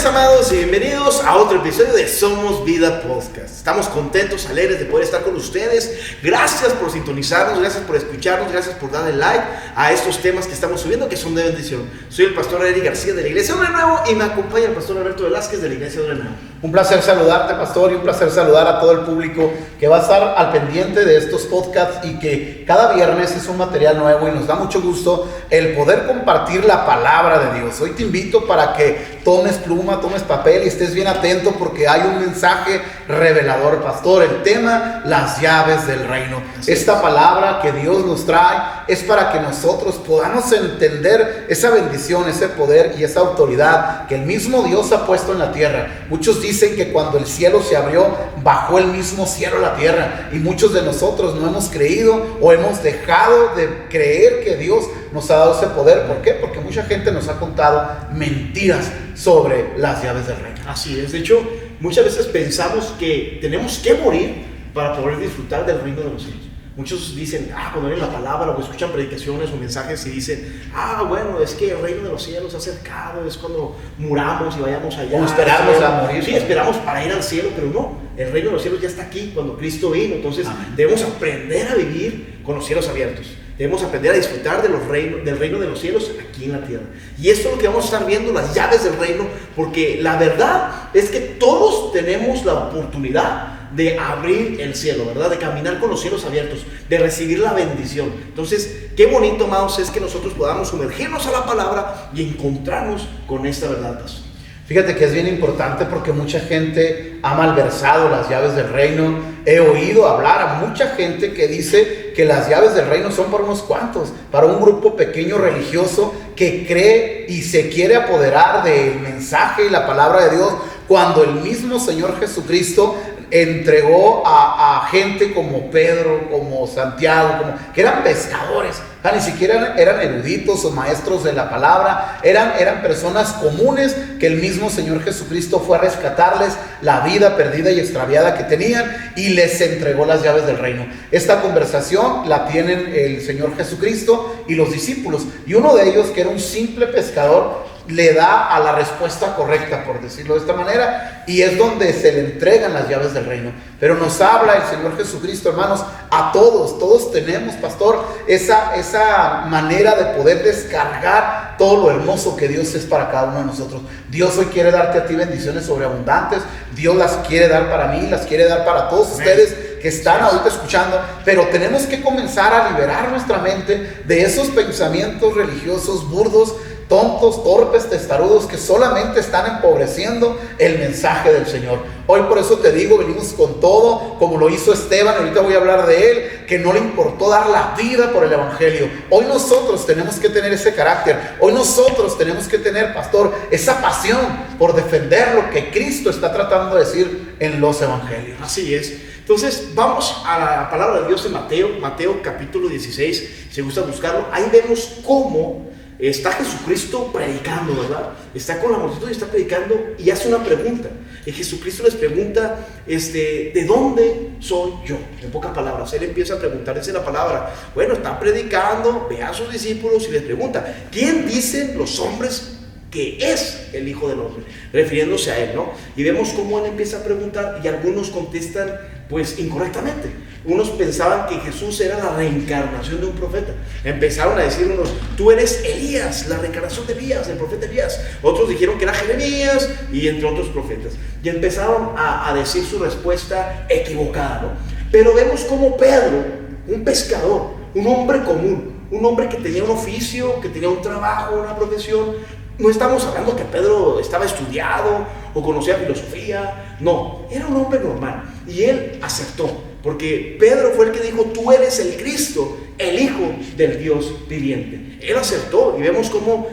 amados, y bienvenidos a otro episodio de Somos Vida Podcast. Estamos contentos, alegres de poder estar con ustedes. Gracias por sintonizarnos, gracias por escucharnos, gracias por darle like a estos temas que estamos subiendo, que son de bendición. Soy el pastor Eric García de la Iglesia Hombre Nuevo y me acompaña el pastor Alberto Velázquez de la Iglesia Hombre Nuevo. Un placer saludarte, pastor, y un placer saludar a todo el público que va a estar al pendiente de estos podcasts y que cada viernes es un material nuevo y nos da mucho gusto el poder compartir la palabra de Dios. Hoy te invito para que tomes pluma, tomes papel y estés bien atento porque hay un mensaje revelador, pastor. El tema, las llaves del reino. Esta palabra que Dios nos trae es para que nosotros podamos entender esa bendición, ese poder y esa autoridad que el mismo Dios ha puesto en la tierra. Muchos dicen que cuando el cielo se abrió, bajó el mismo cielo a la tierra, y muchos de nosotros no hemos creído o hemos dejado de creer que Dios nos ha dado ese poder. ¿Por qué? Porque mucha gente nos ha contado mentiras sobre las llaves del reino. Así es, de hecho, muchas veces pensamos que tenemos que morir para poder disfrutar del reino de los cielos. Muchos dicen, cuando leen la palabra o escuchan predicaciones o mensajes y dicen, bueno, es que el reino de los cielos se ha acercado, es cuando muramos y vayamos allá. O esperamos a morir. Sí, esperamos para ir al cielo, pero no, el reino de los cielos ya está aquí cuando Cristo vino. Entonces, debemos aprender a vivir con los cielos abiertos. Debemos aprender a disfrutar del reino de los cielos aquí en la tierra. Y esto es lo que vamos a estar viendo, las llaves del reino, porque la verdad es que todos tenemos la oportunidad de abrir el cielo, ¿verdad? De caminar con los cielos abiertos, de recibir la bendición. Entonces, qué bonito, amados, es que nosotros podamos sumergirnos a la palabra y encontrarnos con esta verdad, pastor. Fíjate que es bien importante porque mucha gente ha malversado las llaves del reino. He oído hablar a mucha gente que dice que las llaves del reino son para unos cuantos, para un grupo pequeño religioso que cree y se quiere apoderar del mensaje y la palabra de Dios, cuando el mismo Señor Jesucristo entregó a gente como Pedro, como Santiago, que eran pescadores. Ni siquiera eran eruditos o maestros de la palabra, eran personas comunes que el mismo Señor Jesucristo fue a rescatarles la vida perdida y extraviada que tenían y les entregó las llaves del reino. Esta conversación la tienen el Señor Jesucristo y los discípulos, y uno de ellos, que era un simple pescador, le da a la respuesta correcta, por decirlo de esta manera, y es donde se le entregan las llaves del reino. Pero nos habla el Señor Jesucristo, hermanos, a todos tenemos, pastor, esa manera de poder descargar todo lo hermoso que Dios es para cada uno de nosotros. Dios hoy quiere darte a ti bendiciones sobreabundantes. Dios las quiere dar para mí, las quiere dar para todos ustedes que están ahorita escuchando, pero tenemos que comenzar a liberar nuestra mente de esos pensamientos religiosos burdos, tontos, torpes, testarudos, que solamente están empobreciendo el mensaje del Señor. Hoy por eso te digo, venimos con todo, como lo hizo Esteban. Ahorita voy a hablar de él, que no le importó dar la vida por el evangelio. Hoy nosotros tenemos que tener ese carácter. Hoy nosotros tenemos que tener, pastor, esa pasión por defender lo que Cristo está tratando de decir en los evangelios. Así es. Entonces vamos a la palabra de Dios en Mateo capítulo 16, si gusta buscarlo. Ahí vemos cómo está Jesucristo predicando, ¿verdad? Está con la multitud y está predicando y hace una pregunta. Y Jesucristo les pregunta, ¿de dónde soy yo? En pocas palabras, él empieza a preguntar, dice la palabra. Bueno, está predicando, ve a sus discípulos y les pregunta, ¿quién dicen los hombres que es el Hijo del Hombre? Refiriéndose a él, ¿no? Y vemos cómo él empieza a preguntar y algunos contestan, pues, incorrectamente. Unos pensaban que Jesús era la reencarnación de un profeta. Empezaron a decir unos, tú eres Elías, la reencarnación de Elías, el profeta Elías. Otros dijeron que era Jeremías y entre otros profetas. Y empezaron a decir su respuesta equivocada, ¿no? Pero vemos cómo Pedro, un pescador, un hombre común, un hombre que tenía un oficio, que tenía un trabajo, una profesión. No estamos hablando que Pedro estaba estudiado o conocía filosofía. No, era un hombre normal. Y él aceptó, porque Pedro fue el que dijo, tú eres el Cristo, el Hijo del Dios viviente. Él aceptó y vemos cómo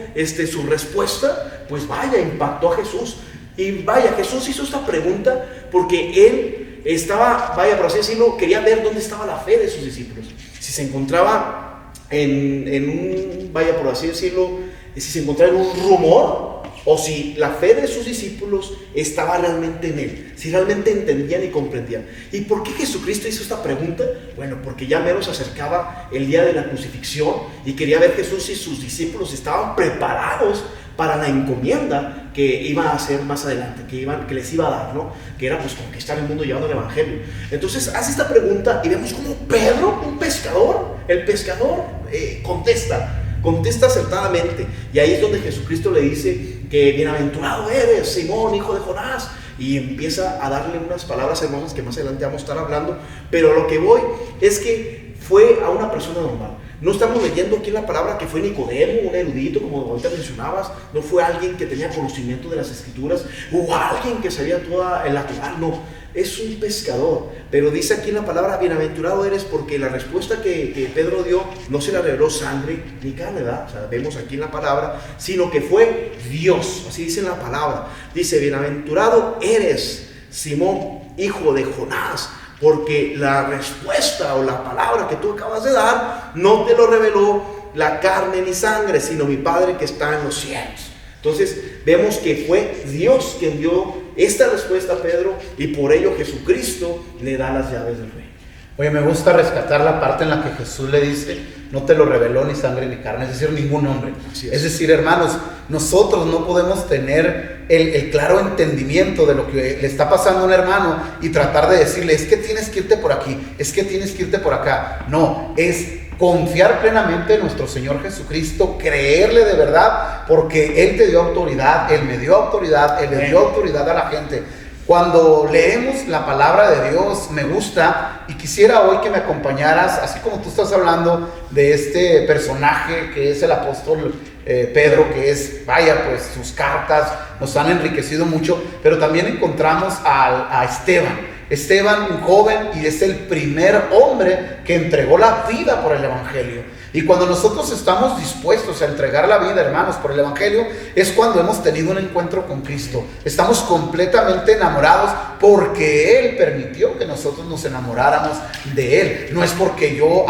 su respuesta, pues impactó a Jesús. Y Jesús hizo esta pregunta porque él estaba, por así decirlo, quería ver dónde estaba la fe de sus discípulos. Si se encontraba por así decirlo, si se encontraba en un rumor o si la fe de sus discípulos estaba realmente en él, si realmente entendían y comprendían. ¿Y por qué Jesucristo hizo esta pregunta? Bueno, porque ya menos se acercaba el día de la crucifixión y quería ver Jesús si sus discípulos estaban preparados para la encomienda que iba a hacer más adelante, que les iba a dar, ¿no? Que era pues conquistar el mundo llevando el evangelio. Entonces hace esta pregunta y vemos como Pedro, un pescador, el pescador contesta acertadamente, y ahí es donde Jesucristo le dice que bienaventurado eres, Simón, hijo de Jonás, y empieza a darle unas palabras hermosas que más adelante vamos a estar hablando. Pero lo que voy es que fue a una persona normal. No estamos leyendo aquí en la palabra que fue Nicodemo, un erudito, como ahorita mencionabas. No fue alguien que tenía conocimiento de las escrituras o alguien que sabía toda el natural, no. Es un pescador. Pero dice aquí en la palabra, bienaventurado eres, porque la respuesta que Pedro dio no se la reveló sangre ni carne, ¿verdad? O sea, vemos aquí en la palabra, sino que fue Dios. Así dice en la palabra. Dice, bienaventurado eres, Simón, hijo de Jonás, porque la respuesta o la palabra que tú acabas de dar no te lo reveló la carne ni sangre, sino mi Padre que está en los cielos. Entonces vemos que fue Dios quien dio esta respuesta a Pedro, y por ello Jesucristo le da las llaves del reino. Oye, me gusta rescatar la parte en la que Jesús le dice, no te lo reveló ni sangre ni carne, es decir, ningún hombre. Es decir, hermanos, nosotros no podemos tener el claro entendimiento de lo que le está pasando a un hermano y tratar de decirle, es que tienes que irte por aquí, es que tienes que irte por acá. No, es confiar plenamente en nuestro Señor Jesucristo, creerle de verdad, porque Él te dio autoridad, Él me dio autoridad, Él le dio autoridad a la gente. Cuando leemos la palabra de Dios, me gusta, y quisiera hoy que me acompañaras, así como tú estás hablando de este personaje que es el apóstol Pedro, que es, vaya, pues sus cartas nos han enriquecido mucho, pero también encontramos a Esteban, un joven, y es el primer hombre que entregó la vida por el evangelio. Y cuando nosotros estamos dispuestos a entregar la vida, hermanos, por el evangelio, es cuando hemos tenido un encuentro con Cristo. Estamos completamente enamorados porque Él permitió que nosotros nos enamoráramos de Él. No es porque yo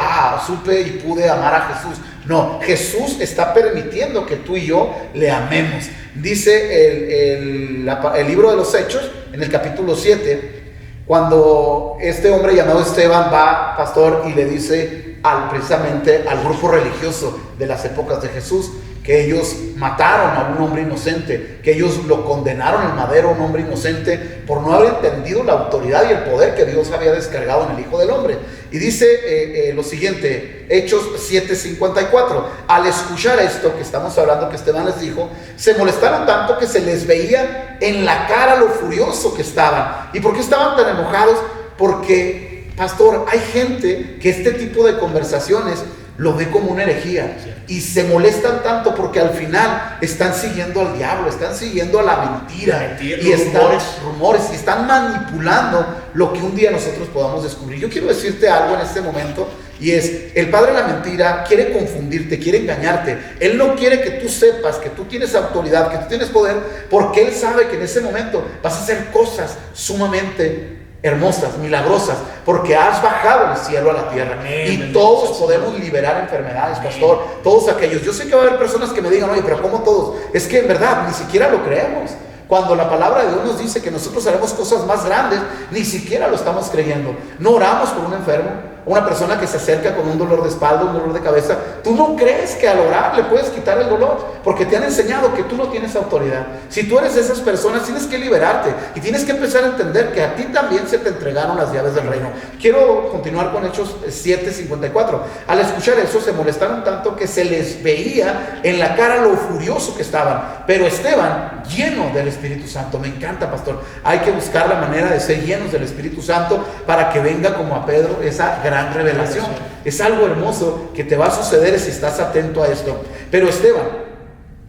supe y pude amar a Jesús. No, Jesús está permitiendo que tú y yo le amemos. Dice el libro de los Hechos, en el capítulo 7, cuando este hombre llamado Esteban va, pastor, y le dice precisamente al grupo religioso de las épocas de Jesús, que ellos mataron a un hombre inocente, que ellos lo condenaron al madero a un hombre inocente por no haber entendido la autoridad y el poder que Dios había descargado en el Hijo del Hombre. Y dice lo siguiente, Hechos 7:54, al escuchar esto que estamos hablando, que Esteban les dijo, se molestaron tanto que se les veía en la cara lo furioso que estaban. ¿Y por qué estaban tan enojados? Porque, pastor, hay gente que este tipo de conversaciones lo ve como una herejía, y se molestan tanto porque al final están siguiendo al diablo, están siguiendo a la mentira, y están rumores, y están manipulando lo que un día nosotros podamos descubrir. Yo quiero decirte algo en este momento, y es, el padre de la mentira quiere confundirte, quiere engañarte. Él no quiere que tú sepas que tú tienes autoridad, que tú tienes poder, porque él sabe que en ese momento vas a hacer cosas sumamente hermosas, milagrosas, porque has bajado del cielo a la tierra. Y todos podemos liberar enfermedades, pastor. Todos aquellos. Yo sé que va a haber personas que me digan, oye, pero ¿cómo todos? Es que en verdad ni siquiera lo creemos. Cuando la palabra de Dios nos dice que nosotros haremos cosas más grandes, ni siquiera lo estamos creyendo. No oramos por un enfermo, una persona que se acerca con un dolor de espalda, un dolor de cabeza. Tú no crees que al orar le puedes quitar el dolor, porque te han enseñado que tú no tienes autoridad. Si tú eres de esas personas, tienes que liberarte y tienes que empezar a entender que a ti también se te entregaron las llaves del reino. Quiero continuar con Hechos 7:54. Al escuchar eso, se molestaron tanto que se les veía en la cara lo furioso que estaban. Pero Esteban, lleno del Espíritu Santo. Me encanta, pastor. Hay que buscar la manera de ser llenos del Espíritu Santo para que venga como a Pedro esa gran revelación. Es algo hermoso que te va a suceder si estás atento a esto. Pero Esteban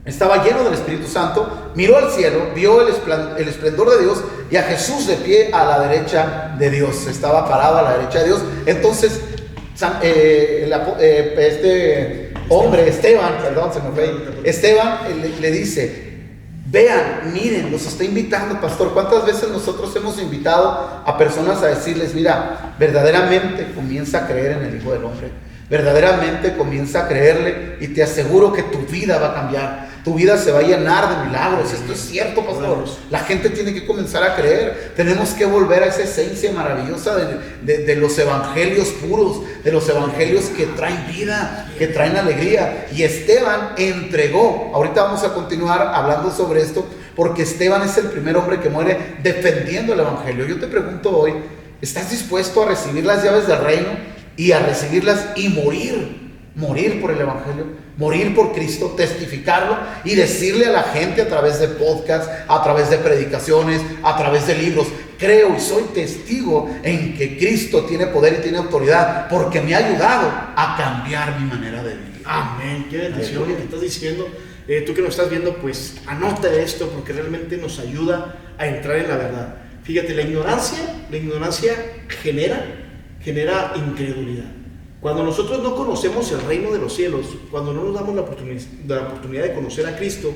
estaba lleno del Espíritu Santo, miró al cielo, vio el esplendor de Dios y a Jesús de pie a la derecha de Dios. Estaba parado a la derecha de Dios. Entonces este hombre, Esteban le dice, vean, miren, los está invitando, pastor. ¿Cuántas veces nosotros hemos invitado a personas a decirles, mira, verdaderamente comienza a creer en el Hijo del Hombre, verdaderamente comienza a creerle, y te aseguro que tu vida va a cambiar, tu vida se va a llenar de milagros? Esto es cierto, pastor. La gente tiene que comenzar a creer. Tenemos que volver a esa esencia maravillosa de los evangelios puros, de los evangelios que traen vida, que traen alegría. Y Esteban entregó, ahorita vamos a continuar hablando sobre esto, porque Esteban es el primer hombre que muere defendiendo el evangelio. Yo te pregunto hoy, ¿estás dispuesto a recibir las llaves del reino y a recibirlas y morir por el evangelio, morir por Cristo, testificarlo y decirle a la gente a través de podcasts, a través de predicaciones, a través de libros: creo y soy testigo en que Cristo tiene poder y tiene autoridad, porque me ha ayudado a cambiar mi manera de vivir? Amén, qué bendición que estás diciendo. Tú que nos estás viendo, pues anota esto, porque realmente nos ayuda a entrar en la verdad. Fíjate, la ignorancia genera incredulidad. Cuando nosotros no conocemos el reino de los cielos, cuando no nos damos la oportunidad de conocer a Cristo,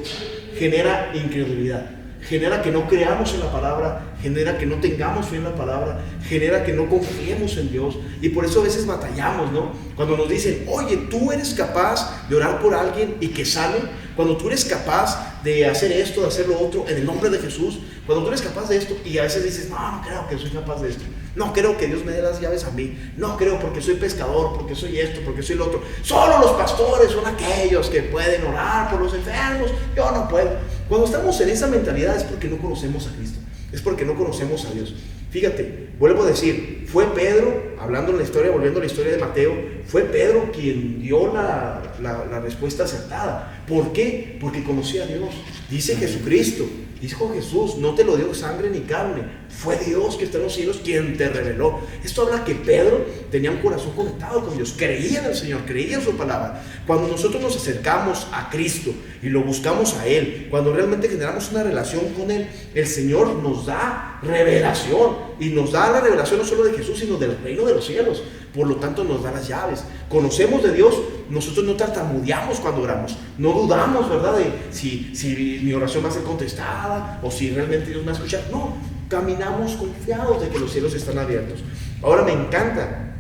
genera incredulidad. Genera que no creamos en la palabra, genera que no tengamos fe en la palabra, genera que no confiemos en Dios. Y por eso a veces batallamos, ¿no? Cuando nos dicen: oye, tú eres capaz de orar por alguien y que sane, cuando tú eres capaz de hacer esto, de hacer lo otro, en el nombre de Jesús, cuando tú eres capaz de esto, y a veces dices: no creo que soy capaz de esto, no creo que Dios me dé las llaves a mí, no creo porque soy pescador, porque soy esto, porque soy lo otro, solo los pastores son aquellos que pueden orar por los enfermos, yo no puedo. Cuando estamos en esa mentalidad es porque no conocemos a Cristo, es porque no conocemos a Dios. Fíjate, vuelvo a decir, fue Pedro, volviendo a la historia de Mateo, fue Pedro quien dio la respuesta acertada. ¿Por qué? Porque conocía a Dios. Dice Jesucristo, dijo Jesús: no te lo dio sangre ni carne, fue Dios que está en los cielos quien te reveló. Esto habla que Pedro tenía un corazón conectado con Dios, creía en el Señor, creía en su palabra. Cuando nosotros nos acercamos a Cristo y lo buscamos a Él, cuando realmente generamos una relación con Él, el Señor nos da revelación, y nos da la revelación no solo de Jesús, sino del reino de los cielos. Por lo tanto, nos da las llaves. Conocemos de Dios, nosotros no tartamudeamos cuando oramos, no dudamos, ¿verdad?, de si mi oración va a ser contestada o si realmente Dios me va a escuchar. No, caminamos confiados de que los cielos están abiertos. Ahora me encanta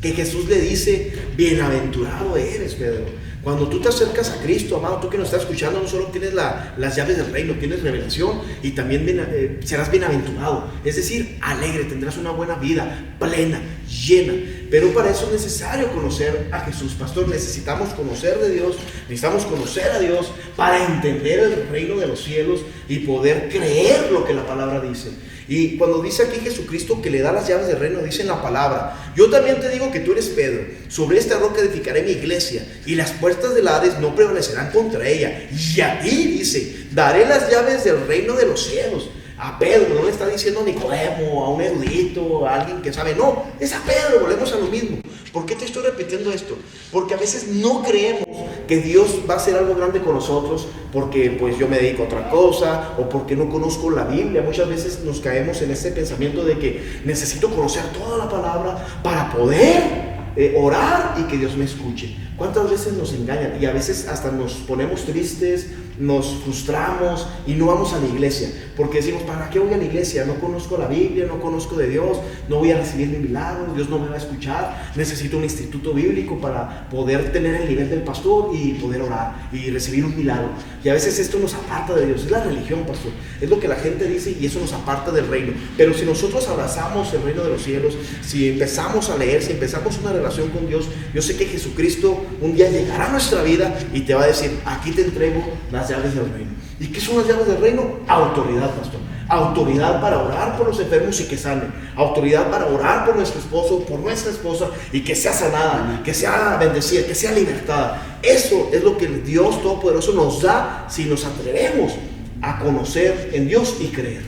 que Jesús le dice: bienaventurado eres, Pedro. Cuando tú te acercas a Cristo, amado, tú que nos estás escuchando, no solo tienes las llaves del reino, tienes revelación, y también serás bienaventurado, es decir, alegre, tendrás una buena vida, plena, llena. Pero para eso es necesario conocer a Jesús, pastor. Necesitamos conocer de Dios, necesitamos conocer a Dios para entender el reino de los cielos y poder creer lo que la palabra dice. Y cuando dice aquí Jesucristo que le da las llaves del reino, dice en la palabra: yo también te digo que tú eres Pedro, sobre esta roca edificaré mi iglesia, y las puertas del Hades no prevalecerán contra ella. Y a ti, dice, daré las llaves del reino de los cielos. A Pedro, no le está diciendo a Nicodemo, a un erudito, a alguien que sabe, no, es a Pedro. Volvemos a lo mismo. ¿Por qué te estoy repitiendo esto? Porque a veces no creemos que Dios va a hacer algo grande con nosotros, porque pues yo me dedico a otra cosa, o porque no conozco la Biblia. Muchas veces nos caemos en ese pensamiento de que necesito conocer toda la palabra para poder orar y que Dios me escuche. ¿Cuántas veces nos engañan? Y a veces hasta nos ponemos tristes, nos frustramos y no vamos a la iglesia, porque decimos: ¿para qué voy a la iglesia? No conozco la Biblia, no conozco de Dios, no voy a recibir mi milagro, Dios no me va a escuchar, necesito un instituto bíblico para poder tener el nivel del pastor y poder orar y recibir un milagro. Y a veces esto nos aparta de Dios. Es la religión, pastor, es lo que la gente dice, y eso nos aparta del reino. Pero si nosotros abrazamos el reino de los cielos, si empezamos a leer, si empezamos una relación con Dios, yo sé que Jesucristo un día llegará a nuestra vida y te va a decir: aquí te entrego las llaves del reino. ¿Y qué son las llaves del reino? Autoridad, pastor. Autoridad para orar por los enfermos y que sanen. Autoridad para orar por nuestro esposo, por nuestra esposa, y que sea sanada, que sea bendecida, que sea libertada. Eso es lo que Dios Todopoderoso nos da si nos atrevemos a conocer en Dios y creer.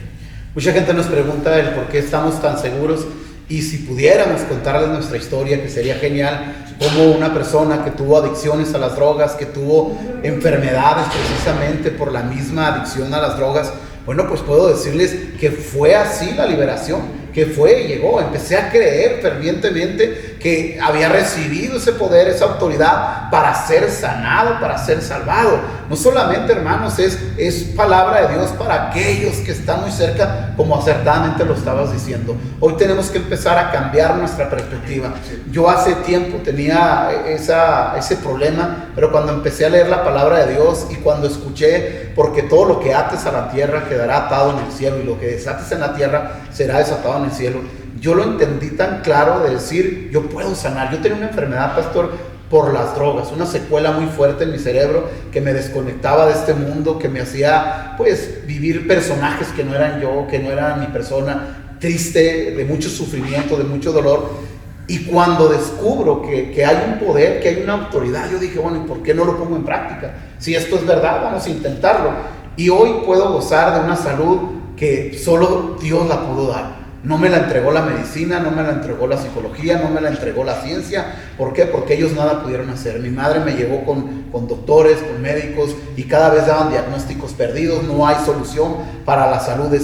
Mucha gente nos pregunta el por qué estamos tan seguros, y si pudiéramos contarles nuestra historia, que sería genial, como una persona que tuvo adicciones a las drogas, que tuvo enfermedades precisamente por la misma adicción a las drogas. Bueno, pues puedo decirles que fue así la liberación, que fue y llegó. Empecé a creer fervientemente que había recibido ese poder, esa autoridad para ser sanado, para ser salvado. No solamente, hermanos, es palabra de Dios para aquellos que están muy cerca, como acertadamente lo estabas diciendo. Hoy tenemos que empezar a cambiar nuestra perspectiva. Yo hace tiempo tenía ese problema, pero cuando empecé a leer la palabra de Dios y cuando escuché: porque todo lo que ates a la tierra quedará atado en el cielo, y lo que desates en la tierra será desatado en el cielo, yo lo entendí tan claro de decir: yo puedo sanar. Yo tenía una enfermedad, pastor, por las drogas, una secuela muy fuerte en mi cerebro que me desconectaba de este mundo, que me hacía pues vivir personajes que no eran yo, que no eran mi persona, triste, de mucho sufrimiento, de mucho dolor. Y cuando descubro que hay un poder, que hay una autoridad, yo dije, bueno, ¿y por qué no lo pongo en práctica? Si esto es verdad, vamos a intentarlo. Y hoy puedo gozar de una salud que solo Dios la pudo dar. No me la entregó la medicina, no me la entregó la psicología, no me la entregó la ciencia. ¿Por qué? Porque ellos nada pudieron hacer. Mi madre me llevó con doctores, con médicos, y cada vez daban diagnósticos perdidos. No hay solución para la salud,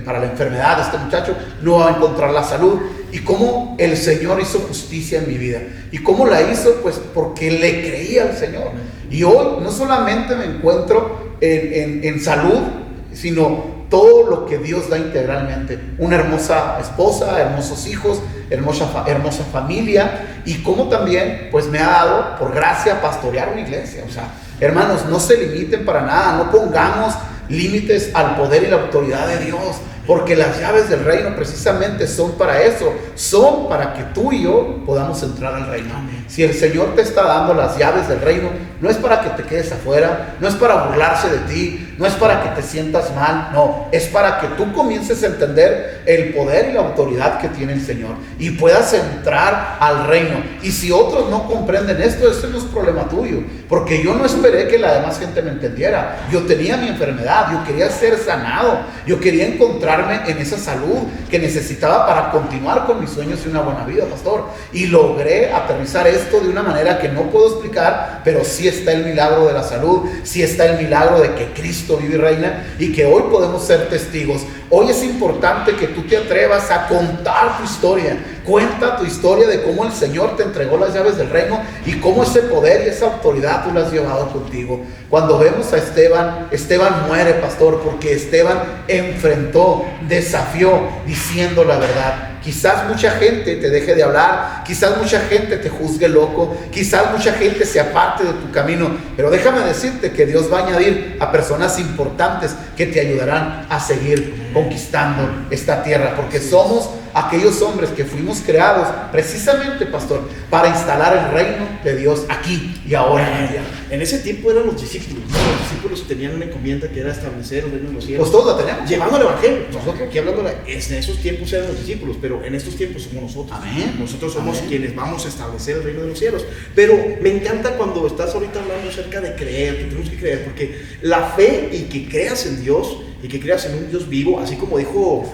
para la enfermedad de este muchacho. No va a encontrar la salud. Y cómo el Señor hizo justicia en mi vida. ¿Y cómo la hizo? Pues porque le creía al Señor. Y hoy no solamente me encuentro en salud, sino todo lo que Dios da integralmente. Una hermosa esposa, hermosos hijos, hermosa familia, y como también pues me ha dado por gracia pastorear una iglesia. O sea, hermanos, no se limiten para nada, no pongamos límites al poder y la autoridad de Dios, porque las llaves del reino precisamente son para eso, son para que tú y yo podamos entrar al reino. Si el Señor te está dando las llaves del reino, no es para que te quedes afuera, no es para burlarse de ti, no es para que te sientas mal, no, es para que tú comiences a entender el poder y la autoridad que tiene el Señor y puedas entrar al reino. Y si otros no comprenden esto, ese no es problema tuyo, porque yo no esperé que la demás gente me entendiera. Yo tenía mi enfermedad, yo quería ser sanado, yo quería encontrarme en esa salud que necesitaba para continuar con mis sueños y una buena vida, pastor. Y logré aterrizar esto de una manera que no puedo explicar, pero sí está el milagro de la salud, sí está el milagro de que Cristo vive y reina, y que hoy podemos ser testigos. Hoy es importante que tú te atrevas a contar tu historia. Cuenta tu historia de cómo el Señor te entregó las llaves del reino y cómo ese poder y esa autoridad tú la has llevado contigo. Cuando vemos a Esteban muere, pastor, porque Esteban enfrentó, desafió, diciendo la verdad. Quizás mucha gente te deje de hablar, quizás mucha gente te juzgue loco, quizás mucha gente se aparte de tu camino, pero déjame decirte que Dios va a añadir a personas importantes que te ayudarán a seguir conquistando esta tierra, porque somos aquellos hombres que fuimos creados precisamente, pastor, para instalar el reino de Dios aquí y ahora en la tierra. En ese tiempo eran los discípulos, ¿no? Los discípulos tenían una encomienda que era establecer el reino de los cielos. Pues todos la tenemos. Llevando el evangelio. Nosotros aquí hablando, en esos tiempos eran los discípulos, pero en estos tiempos somos nosotros. Amén. Nosotros somos Amén. quienes vamos a establecer el reino de los cielos. Pero me encanta cuando estás ahorita hablando acerca de creer, que tenemos que creer, porque la fe y que creas en Dios y que creas en un Dios vivo, así como dijo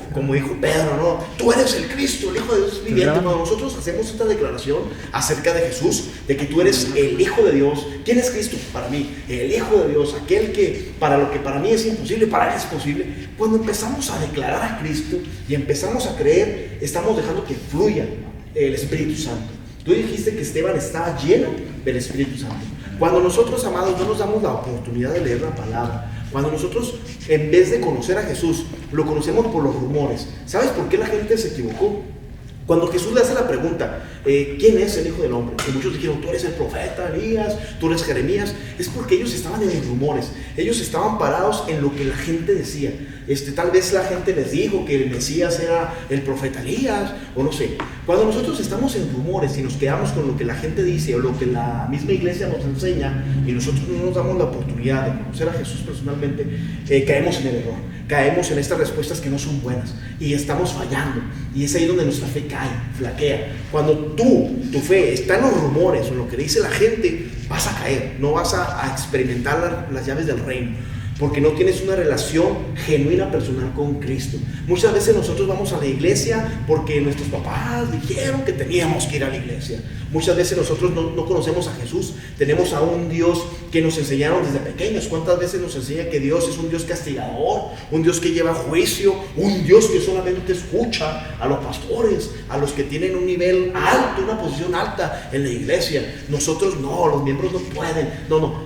Pedro, ¿no? Tú eres el Cristo, el Hijo de Dios viviente. Cuando nosotros hacemos esta declaración acerca de Jesús, de que tú eres el Hijo de Dios, ¿quién es Cristo para mí? El Hijo de Dios, aquel que para lo que para mí es imposible, para Él es posible. Cuando empezamos a declarar a Cristo y empezamos a creer, estamos dejando que fluya el Espíritu Santo. Tú dijiste que Esteban estaba lleno del Espíritu Santo. Cuando nosotros, amados, no nos damos la oportunidad de leer la palabra, cuando nosotros, en vez de conocer a Jesús, lo conocemos por los rumores. ¿Sabes por qué la gente se equivocó? Cuando Jesús le hace la pregunta, ¿quién es el Hijo del Hombre? Que muchos dijeron, tú eres el profeta Elías, tú eres Jeremías. Es porque ellos estaban en los rumores. Ellos estaban parados en lo que la gente decía. Tal vez la gente les dijo que el Mesías era el profeta Elías, o no sé. Cuando nosotros estamos en rumores y nos quedamos con lo que la gente dice o lo que la misma iglesia nos enseña, y nosotros no nos damos la oportunidad de conocer a Jesús personalmente, caemos en el error, caemos en estas respuestas que no son buenas y estamos fallando, y es ahí donde nuestra fe cae, flaquea. Cuando tu fe está en los rumores o en lo que dice la gente, vas a caer, no vas a experimentar las llaves del reino, porque no tienes una relación genuina personal con Cristo. Muchas veces nosotros vamos a la iglesia porque nuestros papás dijeron que teníamos que ir a la iglesia. Muchas veces nosotros no conocemos a Jesús. Tenemos a un Dios que nos enseñaron desde pequeños. ¿Cuántas veces nos enseña que Dios es un Dios castigador, un Dios que lleva juicio, un Dios que solamente escucha a los pastores, a los que tienen un nivel alto, una posición alta en la iglesia? Nosotros no, los miembros no pueden.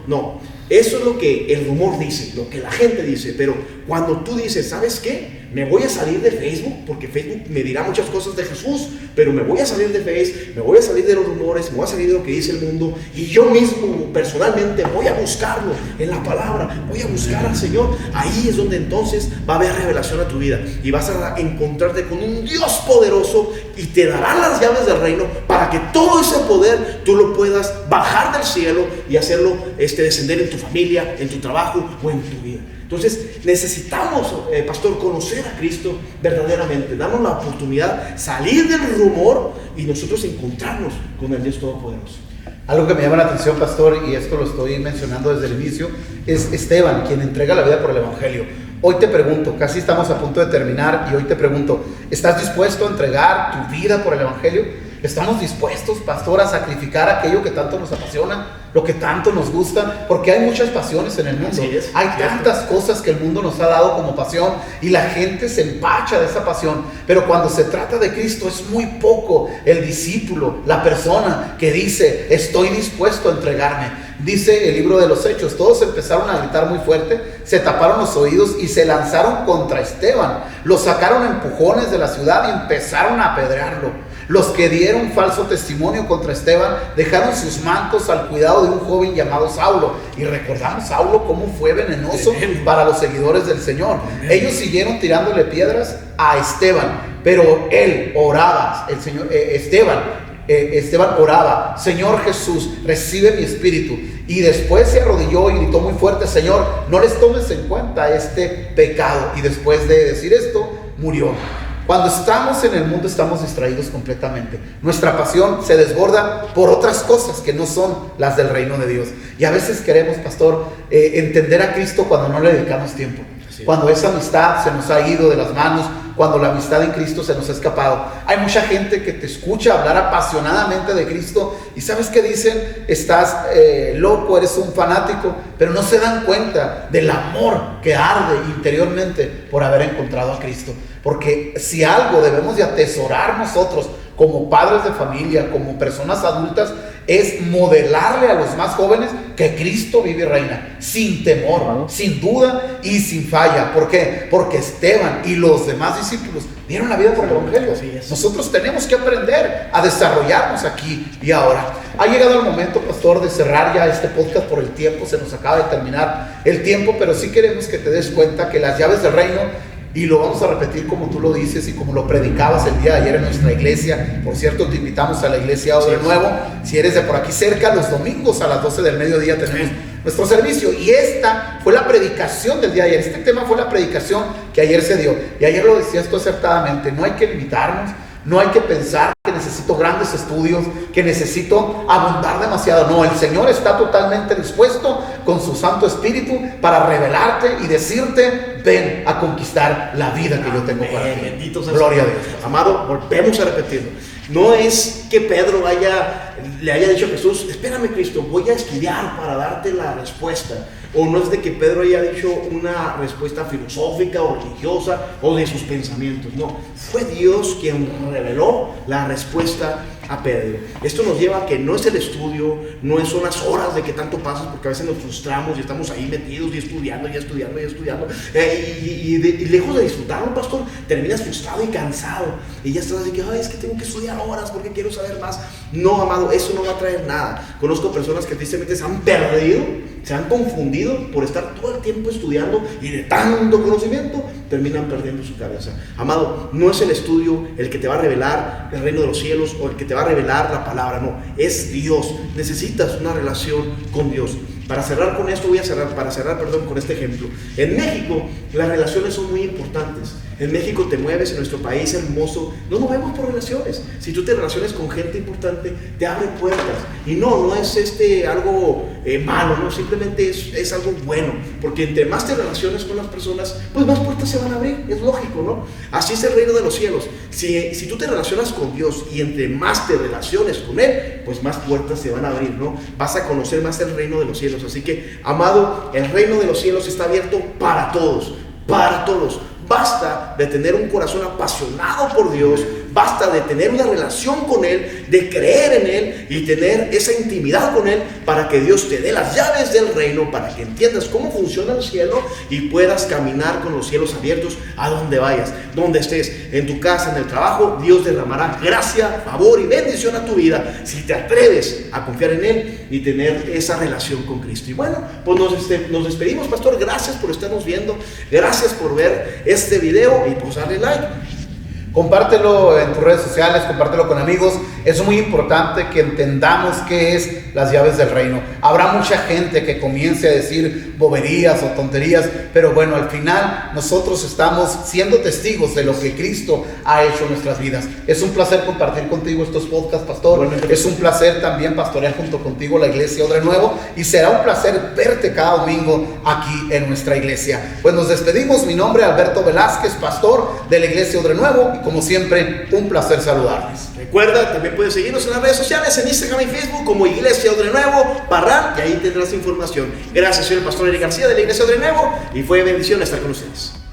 No. Eso es lo que el rumor dice, lo que la gente dice, pero cuando tú dices, ¿sabes qué? me voy a salir de Facebook, porque Facebook me dirá muchas cosas de Jesús, pero me voy a salir de Facebook, me voy a salir de los rumores, me voy a salir de lo que dice el mundo, y yo mismo personalmente voy a buscarlo en la palabra, voy a buscar al Señor. Ahí es donde entonces va a haber revelación a tu vida, y vas a encontrarte con un Dios poderoso, y te dará las llaves del reino para que todo ese poder tú lo puedas bajar del cielo y hacerlo descender en tu familia, en tu trabajo o en tu vida. Entonces necesitamos, pastor, conocer a Cristo verdaderamente, darnos la oportunidad, salir del rumor y nosotros encontrarnos con el Dios Todopoderoso. Algo que me llama la atención, pastor, y esto lo estoy mencionando desde el inicio, es Esteban, quien entrega la vida por el Evangelio. Hoy te pregunto, casi estamos a punto de terminar, y hoy te pregunto, ¿estás dispuesto a entregar tu vida por el Evangelio? ¿Estamos dispuestos, pastor, a sacrificar aquello que tanto nos apasiona, lo que tanto nos gusta? Porque hay muchas pasiones en el mundo. Hay tantas cosas que el mundo nos ha dado como pasión, y la gente se empacha de esa pasión. Pero cuando se trata de Cristo, es muy poco el discípulo, la persona que dice, estoy dispuesto a entregarme. Dice el libro de los Hechos, todos empezaron a gritar muy fuerte, se taparon los oídos y se lanzaron contra Esteban. Lo sacaron a empujones de la ciudad y empezaron a apedrearlo. Los que dieron falso testimonio contra Esteban dejaron sus mantos al cuidado de un joven llamado Saulo. Y recordamos Saulo cómo fue venenoso para los seguidores del Señor. Ellos siguieron tirándole piedras a Esteban, pero él oraba, Esteban oraba, Señor Jesús, recibe mi espíritu. Y después se arrodilló y gritó muy fuerte, Señor, no les tomes en cuenta este pecado. Y después de decir esto, murió. Cuando estamos en el mundo estamos distraídos completamente. Nuestra pasión se desborda por otras cosas que no son las del reino de Dios. Y a veces queremos, pastor, entender a Cristo cuando no le dedicamos tiempo. Cuando esa amistad se nos ha ido de las manos, cuando la amistad en Cristo se nos ha escapado. Hay mucha gente que te escucha hablar apasionadamente de Cristo y ¿sabes qué dicen? Estás loco, eres un fanático, pero no se dan cuenta del amor que arde interiormente por haber encontrado a Cristo. Porque si algo debemos de atesorar nosotros como padres de familia, como personas adultas, es modelarle a los más jóvenes que Cristo vive y reina, sin temor, sin duda y sin falla. ¿Por qué? Porque Esteban y los demás discípulos dieron la vida por el Evangelio. Nosotros tenemos que aprender a desarrollarnos aquí y ahora. Ha llegado el momento, pastor, de cerrar ya este podcast por el tiempo. Se nos acaba de terminar el tiempo, pero sí queremos que te des cuenta que las llaves del reino, y lo vamos a repetir como tú lo dices y como lo predicabas el día de ayer en nuestra iglesia. Por cierto, te invitamos a la iglesia de nuevo. Si eres de por aquí cerca, los domingos a las 12 del mediodía tenemos nuestro servicio. Y esta fue la predicación del día de ayer. Este tema fue la predicación que ayer se dio. Y ayer lo decías tú acertadamente. No hay que limitarnos. No hay que pensar que necesito grandes estudios, que necesito abundar demasiado. No, el Señor está totalmente dispuesto con su Santo Espíritu para revelarte y decirte, ven a conquistar la vida que yo tengo para ti. Bendito sea Gloria a Dios. Amado, volvemos a repetirlo. No es que Pedro le haya dicho a Jesús, espérame Cristo, voy a estudiar para darte la respuesta. O no es de que Pedro haya dicho una respuesta filosófica o religiosa o de sus pensamientos. No, fue Dios quien reveló la respuesta a Pedro. Esto nos lleva a que no es el estudio, no son las horas de que tanto pasas, porque a veces nos frustramos y estamos ahí metidos y estudiando. Y lejos de disfrutarlo, pastor, terminas frustrado y cansado. Y ya estás así que, es que tengo que estudiar horas porque quiero saber más. No, amado, eso no va a traer nada. Conozco personas que tristemente se han perdido, se han confundido por estar todo el tiempo estudiando y de tanto conocimiento terminan perdiendo su cabeza. Amado, no es el estudio el que te va a revelar el reino de los cielos o el que te va a revelar la palabra, no, es Dios. Necesitas una relación con Dios. Para cerrar con esto, con este ejemplo. En México, las relaciones son muy importantes. En México te mueves, en nuestro país hermoso, nos movemos por relaciones. Si tú te relacionas con gente importante, te abre puertas. Y no es algo malo, no, simplemente es algo bueno. Porque entre más te relaciones con las personas, pues más puertas se van a abrir, es lógico, ¿no? Así es el reino de los cielos. Si tú te relacionas con Dios y entre más te relaciones con Él, pues más puertas se van a abrir, ¿no? Vas a conocer más el reino de los cielos. Así que, amado, el reino de los cielos está abierto para todos, para todos. Basta de tener un corazón apasionado por Dios, Basta de tener una relación con Él, de creer en Él y tener esa intimidad con Él para que Dios te dé las llaves del reino, para que entiendas cómo funciona el cielo y puedas caminar con los cielos abiertos a donde vayas, donde estés, en tu casa, en el trabajo. Dios derramará gracia, favor y bendición a tu vida si te atreves a confiar en Él y tener esa relación con Cristo. Y bueno, pues nos despedimos, pastor. Gracias por estarnos viendo, gracias por ver este video y pues darle like. Compártelo en tus redes sociales, compártelo con amigos. Es muy importante que entendamos qué es las llaves del reino. Habrá mucha gente que comience a decir boberías o tonterías, pero bueno, al final nosotros estamos siendo testigos de lo que Cristo ha hecho en nuestras vidas. Es un placer compartir contigo estos podcasts, pastor. Bueno, es un placer también pastorear junto contigo la iglesia Odre Nuevo, y será un placer verte cada domingo aquí en nuestra iglesia. Pues nos despedimos. Mi nombre es Alberto Velázquez, pastor de la iglesia Odre Nuevo. Como siempre, un placer saludarles. Recuerda, también puedes seguirnos en las redes sociales, en Instagram y Facebook como Iglesia Odre Nuevo, Parral, y ahí tendrás información. Gracias, soy el pastor Eric García de la Iglesia Odre Nuevo y fue bendición estar con ustedes.